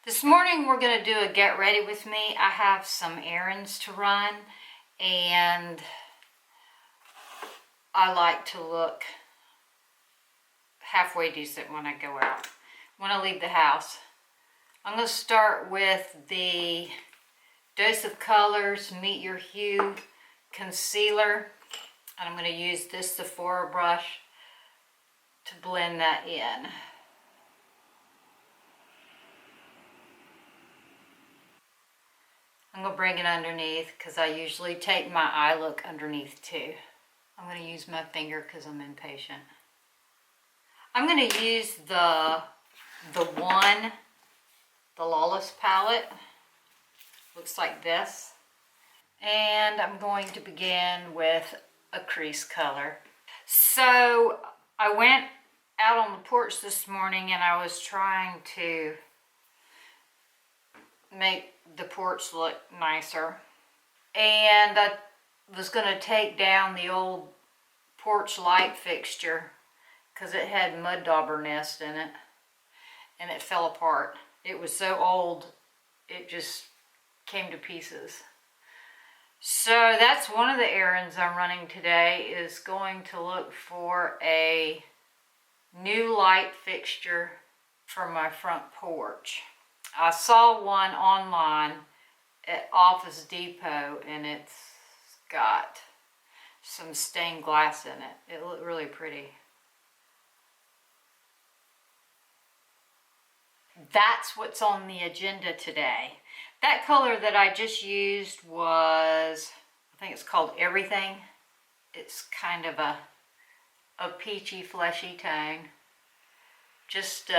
This morning we're going to do a get ready with me. I have some errands to run and I like to look halfway decent when I go out, when I leave the house. I'm going to start with the Dose of Colors Meet Your Hue Concealer. And I'm going to use this Sephora brush to blend that in. I'm going to bring it underneath because I usually take my eye look underneath too. I'm going to use my finger because I'm impatient. I'm going to use the Lawless palette. Looks like this. And I'm going to begin with a crease color. So I went out on the porch this morning and I was trying to make the porch look nicer, and I was going to take down the old porch light fixture because it had mud dauber nest in it and it fell apart. It was so old it just came to pieces. So that's one of the errands I'm running today, is going to look for a new light fixture for my front porch. I saw one online at Office Depot and it's got some stained glass in it. It looked really pretty. That's what's on the agenda today. That color that I just used was, I think it's called Everything. It's kind of a peachy, fleshy tone. Just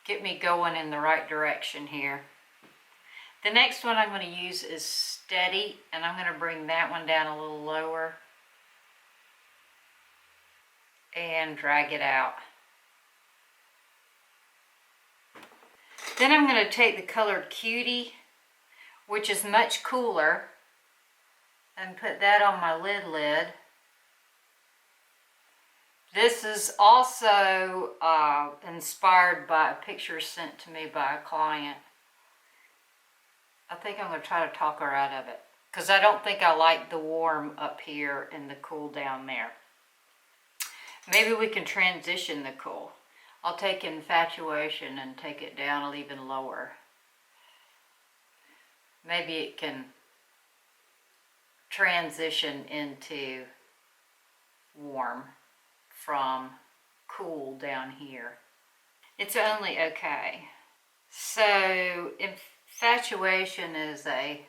get me going in the right direction here. The next one I'm going to use is Steady, and I'm going to bring that one down a little lower and drag it out. Then I'm going to take the color Cutie, which is much cooler, and put that on my lid. This is also inspired by a picture sent to me by a client. I think I'm going to try to talk her out of it, because I don't think I like the warm up here and the cool down there. Maybe we can transition the cool. I'll take Infatuation and take it down even lower. Maybe it can transition into warm from cool down here. It's only okay. So Infatuation is a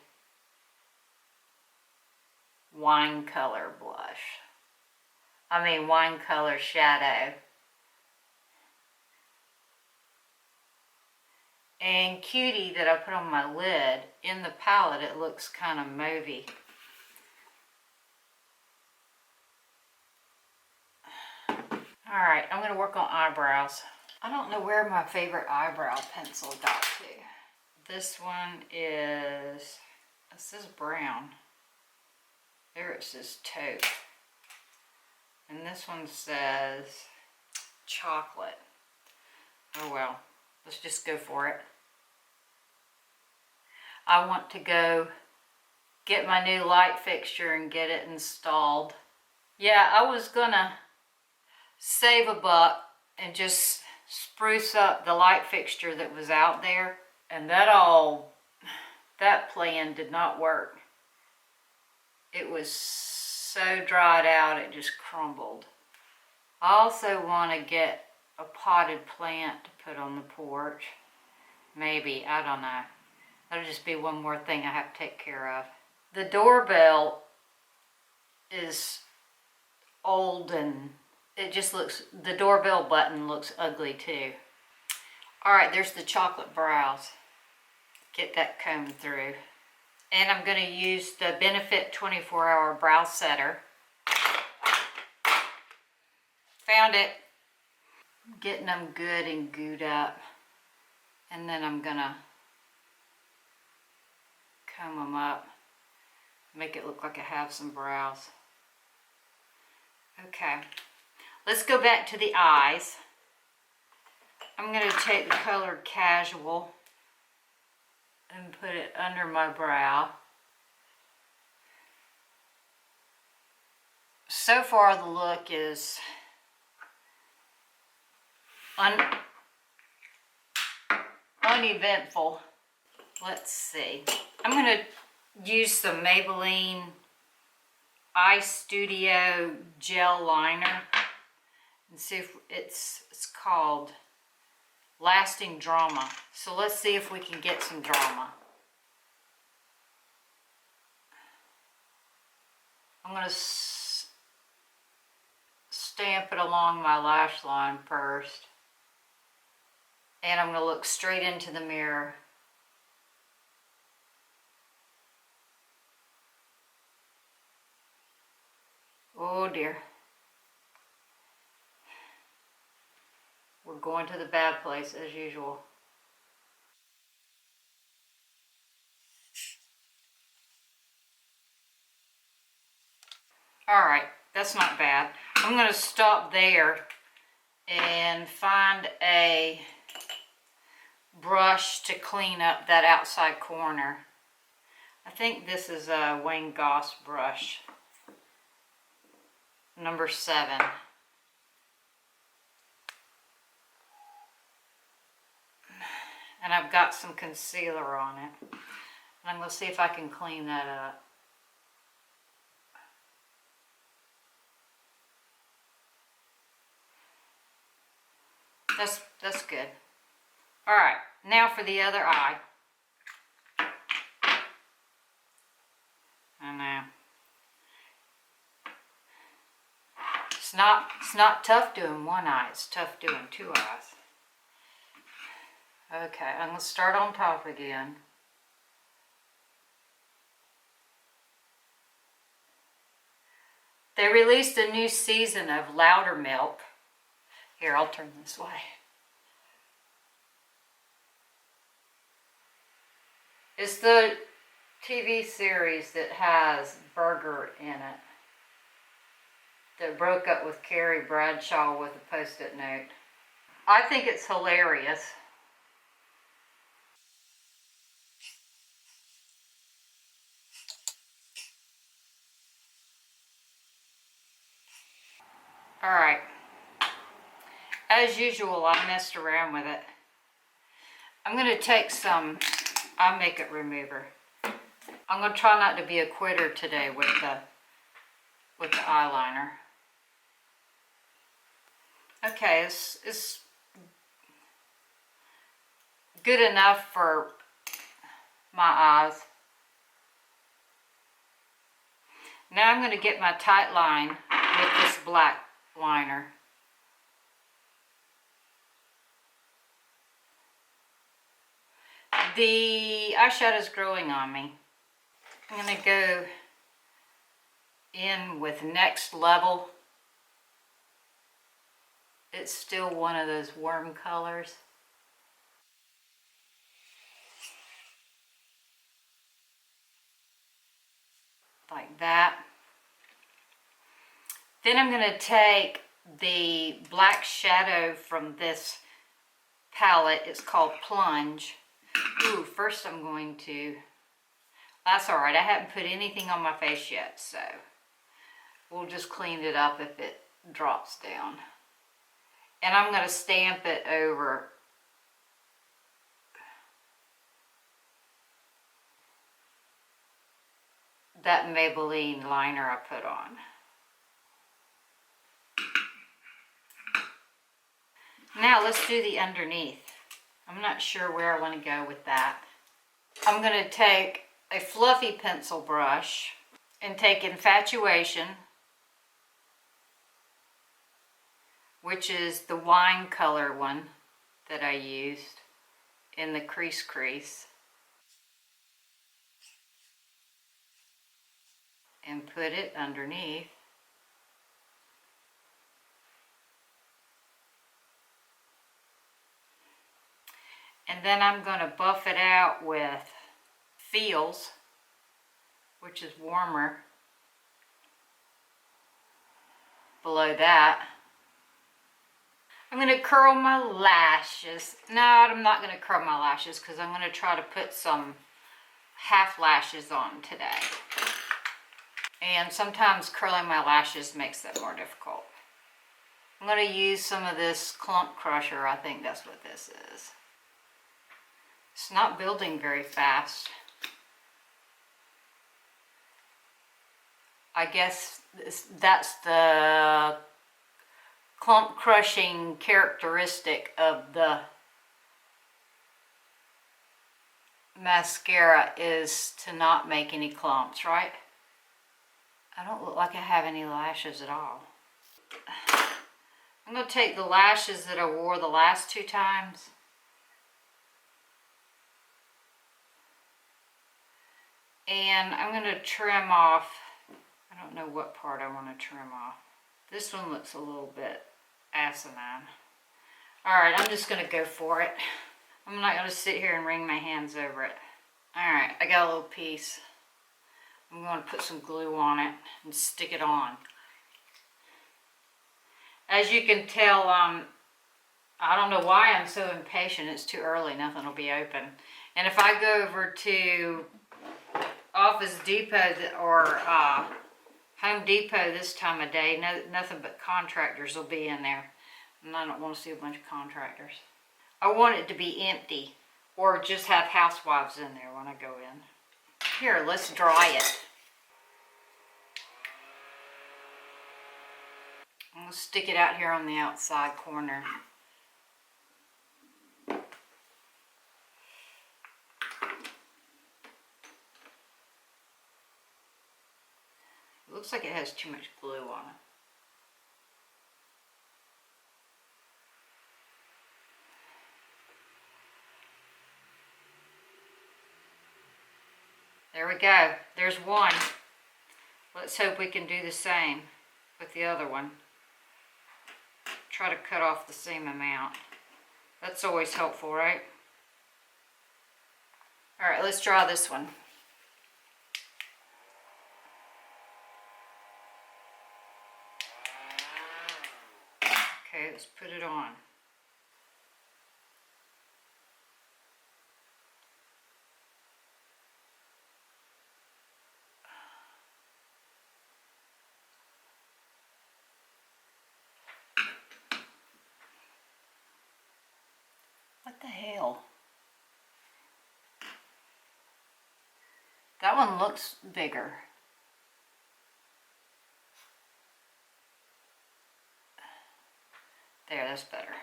wine color blush. Wine color shadow. And Cutie that I put on my lid, in the palette it looks kind of mauvey. Alright, I'm going to work on eyebrows. I don't know where my favorite eyebrow pencil got to. This one is, it says brown. There it says taupe. And this one says chocolate. Oh well, let's just go for it. I want to go get my new light fixture and get it installed. Yeah, I was gonna save a buck and just spruce up the light fixture that was out there, and that plan did not work. It was so dried out it just crumbled. I also want to get a potted plant to put on the porch. Maybe, I don't know. That'll just be one more thing I have to take care of. The doorbell is old and it just looks, the doorbell button looks ugly too. Alright, there's the chocolate brows. Get that combed through. And I'm going to use the Benefit 24-Hour Brow Setter. Found it. Getting them good and gooed up. And then I'm going to comb them up. Make it look like I have some brows. Okay. Let's go back to the eyes. I'm going to take the color Casual and put it under my brow. So far the look is uneventful. Let's see. I'm going to use some Maybelline Eye Studio Gel Liner and see if it's called Lasting Drama. So let's see if we can get some drama. I'm going to stamp it along my lash line first. And I'm going to look straight into the mirror. Oh dear. We're going to the bad place as usual. Alright, that's not bad. I'm going to stop there and find a brush to clean up that outside corner. I think this is a Wayne Goss brush, number 7. And I've got some concealer on it. And I'm going to see if I can clean that up. That's good. Alright, now for the other eye. I know. It's not tough doing one eye, it's tough doing 2 eyes. Okay, I'm going to start on top again. They released a new season of Louder Milk. Here, I'll turn this way. It's the TV series that has Burger in it, that broke up with Carrie Bradshaw with a post-it note. I think it's hilarious. Alright. As usual, I messed around with it. I'm going to take some eye makeup remover. I'm going to try not to be a quitter today with the eyeliner. Okay, it's good enough for my eyes. Now I'm going to get my tight line with this black liner. The eyeshadow's growing on me. I'm going to go in with Next Level. It's still one of those warm colors. Like that. Then I'm going to take the black shadow from this palette. It's called Plunge. Ooh, first I'm going to... That's alright, I haven't put anything on my face yet, so we'll just clean it up if it drops down. And I'm going to stamp it over that Maybelline liner I put on. Now let's do the underneath. I'm not sure where I want to go with that. I'm going to take a fluffy pencil brush and take Infatuation, which is the wine color one that I used in the crease, and put it underneath. And then I'm going to buff it out with Feels, which is warmer, below that. I'm going to curl my lashes. No, I'm not going to curl my lashes because I'm going to try to put some half lashes on today. And sometimes curling my lashes makes that more difficult. I'm going to use some of this Clump Crusher. I think that's what this is. It's not building very fast. I guess that's the clump crushing characteristic of the mascara, is to not make any clumps, right? I don't look like I have any lashes at all. I'm going to take the lashes that I wore the last 2 times. And I'm going to trim off, I don't know what part I want to trim off. This one looks a little bit asinine. Alright, I'm just going to go for it. I'm not going to sit here and wring my hands over it. Alright, I got a little piece. I'm going to put some glue on it and stick it on. As you can tell, I don't know why I'm so impatient. It's too early, nothing will be open. And if I go over to Office Depot or Home Depot this time of day, nothing but contractors will be in there. And I don't want to see a bunch of contractors. I want it to be empty, or just have housewives in there when I go in. Here, let's dry it. I'm going to stick it out here on the outside corner. It looks like it has too much glue on it. There we go. There's one. Let's hope we can do the same with the other one. Try to cut off the same amount. That's always helpful, right? Alright, let's draw this one. Okay, let's put it on. What the hell? That one looks bigger. There, that's better.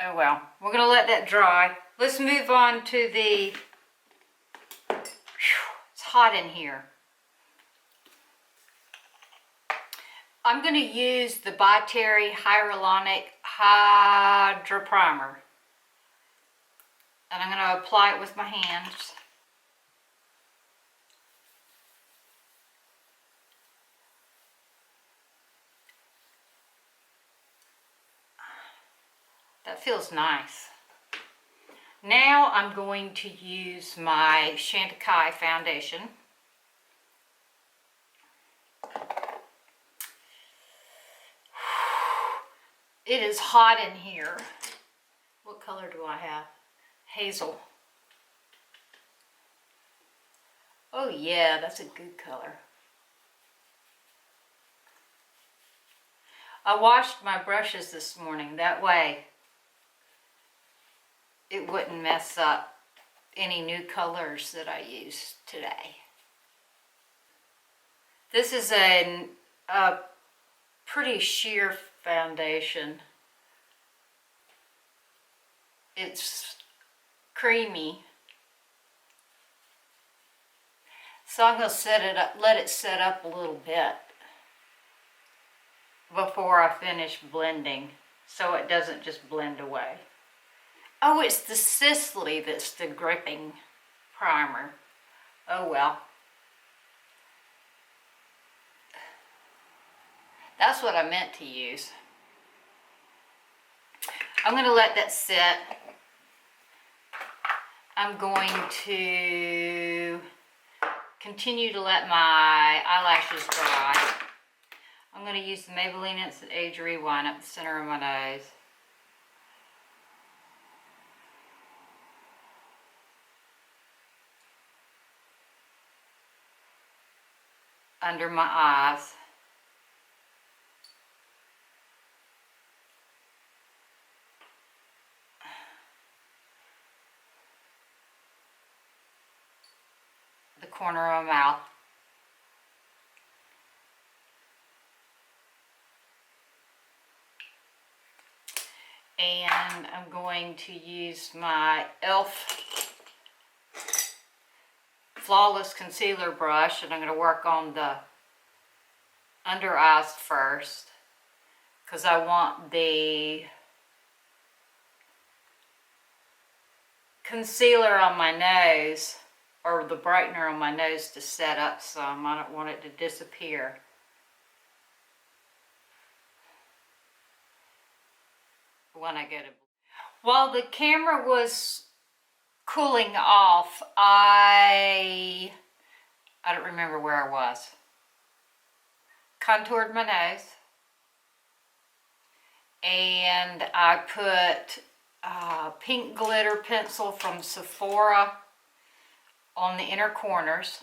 Oh well, we're going to let that dry. Let's move on to the... It's hot in here. I'm going to use the By Terry Hyaluronic Hydra Primer. And I'm going to apply it with my hands. That feels nice. Now I'm going to use my Chantecaille Foundation. It is hot in here. What color do I have? Hazel. Oh yeah, that's a good color. I washed my brushes this morning. That way it wouldn't mess up any new colors that I used today. This is a pretty sheer foundation. It's creamy. So I'm going to set it up, let it set up a little bit before I finish blending, so it doesn't just blend away. Oh, it's the Sisley that's the gripping primer. Oh well. That's what I meant to use. I'm going to let that sit. I'm going to continue to let my eyelashes dry. I'm going to use the Maybelline Instant Age Rewind up the center of my nose. Under my eyes. The corner of my mouth. And I'm going to use my e.l.f. Flawless Concealer brush, and I'm going to work on the under eyes first, because I want the concealer on my nose, or the brightener on my nose, to set up some. I don't want it to disappear. When I get it. While the camera was cooling off, I don't remember where I was. Contoured my nose. And I put pink glitter pencil from Sephora on the inner corners.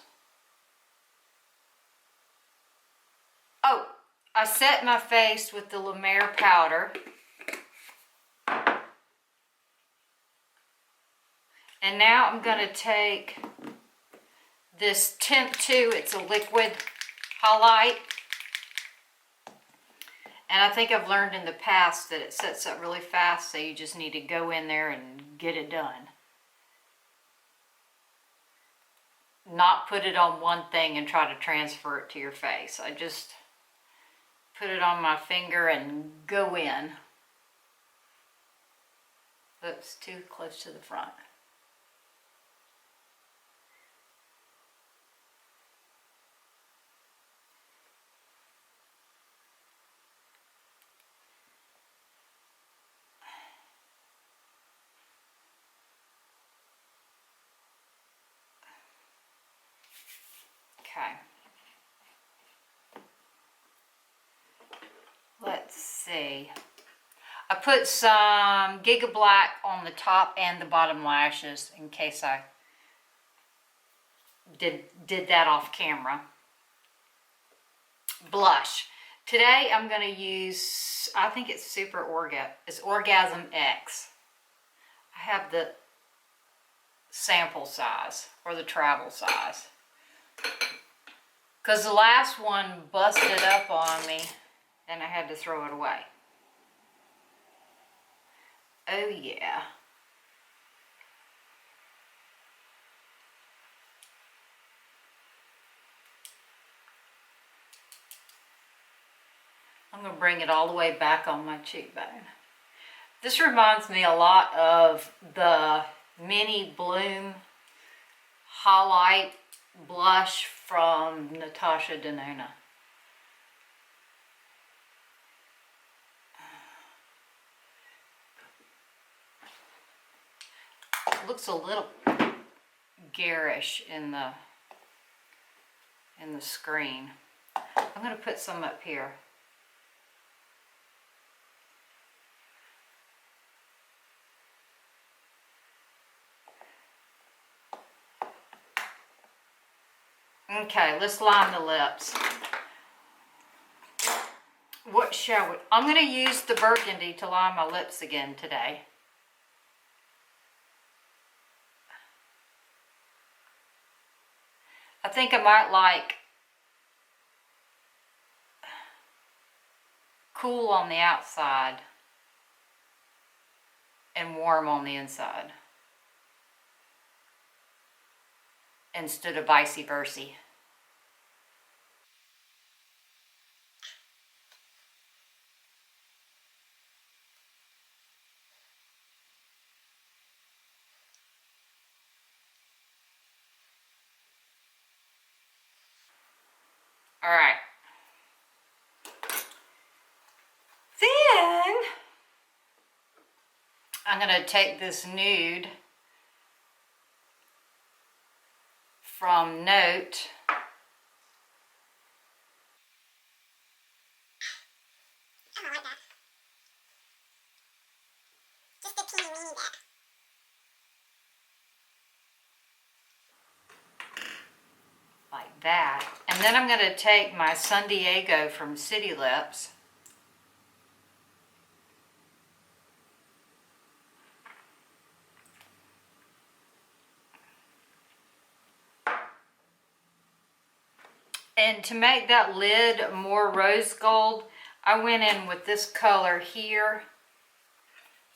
Oh, I set my face with the La Mer powder. And now I'm going to take this Temptu, it's a liquid highlight. And I think I've learned in the past that it sets up really fast, so you just need to go in there and get it done. Not put it on one thing and try to transfer it to your face. I just put it on my finger and go in. Oops, too close to the front. Okay. Let's see. I put some Gigablack on the top and the bottom lashes in case I did that off camera. Blush. Today I'm going to use, I think it's it's Orgasm X. I have the sample size or the travel size. Because the last one busted up on me and I had to throw it away. Oh yeah. I'm going to bring it all the way back on my cheekbone. This reminds me a lot of the Mini Bloom Highlight Blush from Natasha Denona. It looks a little garish in the screen. I'm going to put some up here. Okay, let's line the lips. What shall we? I'm going to use the Burgundy to line my lips again today. I think I might like cool on the outside and warm on the inside, instead of vice versa. All right. Then I'm going to take this nude from Note And then I'm going to take my San Diego from City Lips. And to make that lid more rose gold, I went in with this color here.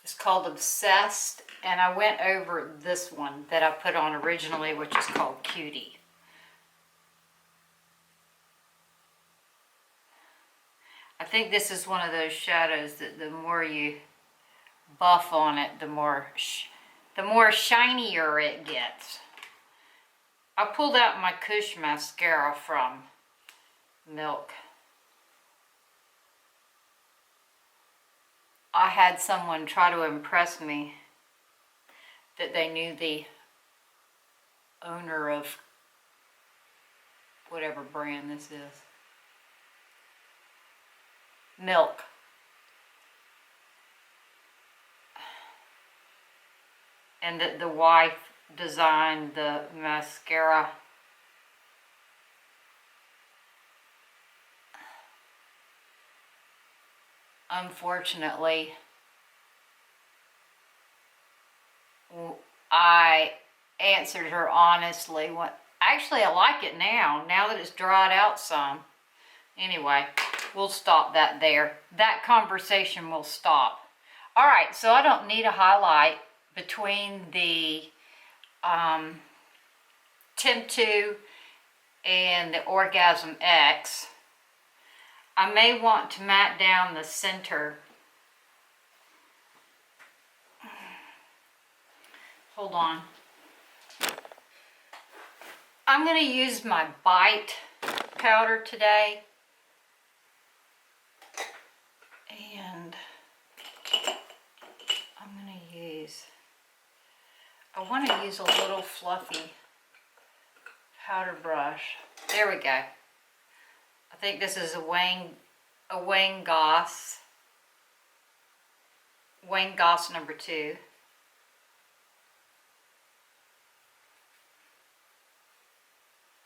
It's called Obsessed, and I went over this one that I put on originally, which is called Cutie. I think this is one of those shadows that the more you buff on it, the more shinier it gets. I pulled out my Kush Mascara from Milk. I had someone try to impress me that they knew the owner of whatever brand this is. Milk. And that the wife designed the mascara. Unfortunately, I answered her honestly. Actually, I like it now that it's dried out some. Anyway, we'll stop that there. That conversation will stop. All right, so I don't need a highlight between the Temptu and the Orgasm X. I may want to matte down the center. Hold on. I'm going to use my Brite powder today. And I'm going to use, I want to use a little fluffy powder brush. There we go. I think this is a Wayne Goss number 2.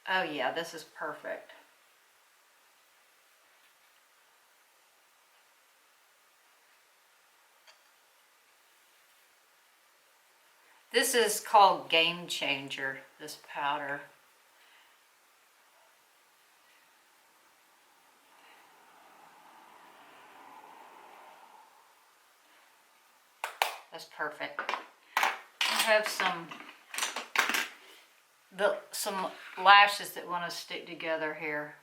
Oh yeah, this is perfect. This is called Game Changer, this powder. That's perfect. I have some lashes that want to stick together here.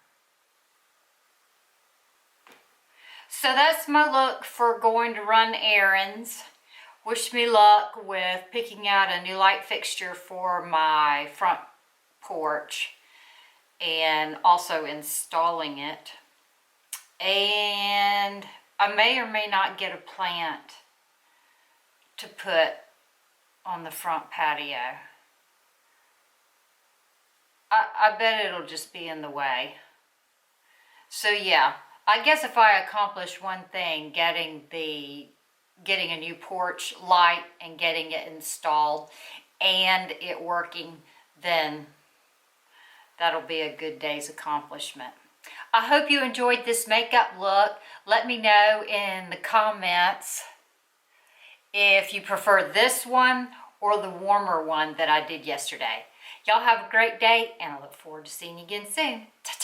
So that's my look for going to run errands. Wish me luck with picking out a new light fixture for my front porch and also installing it. And I may or may not get a plant to put on the front patio. I bet it'll just be in the way. So yeah, I guess if I accomplish one thing, getting a new porch light and getting it installed and it working, then that'll be a good day's accomplishment. I hope you enjoyed this makeup look. Let me know in the comments if you prefer this one or the warmer one that I did yesterday. Y'all have a great day, and I look forward to seeing you again soon. Ta-ta.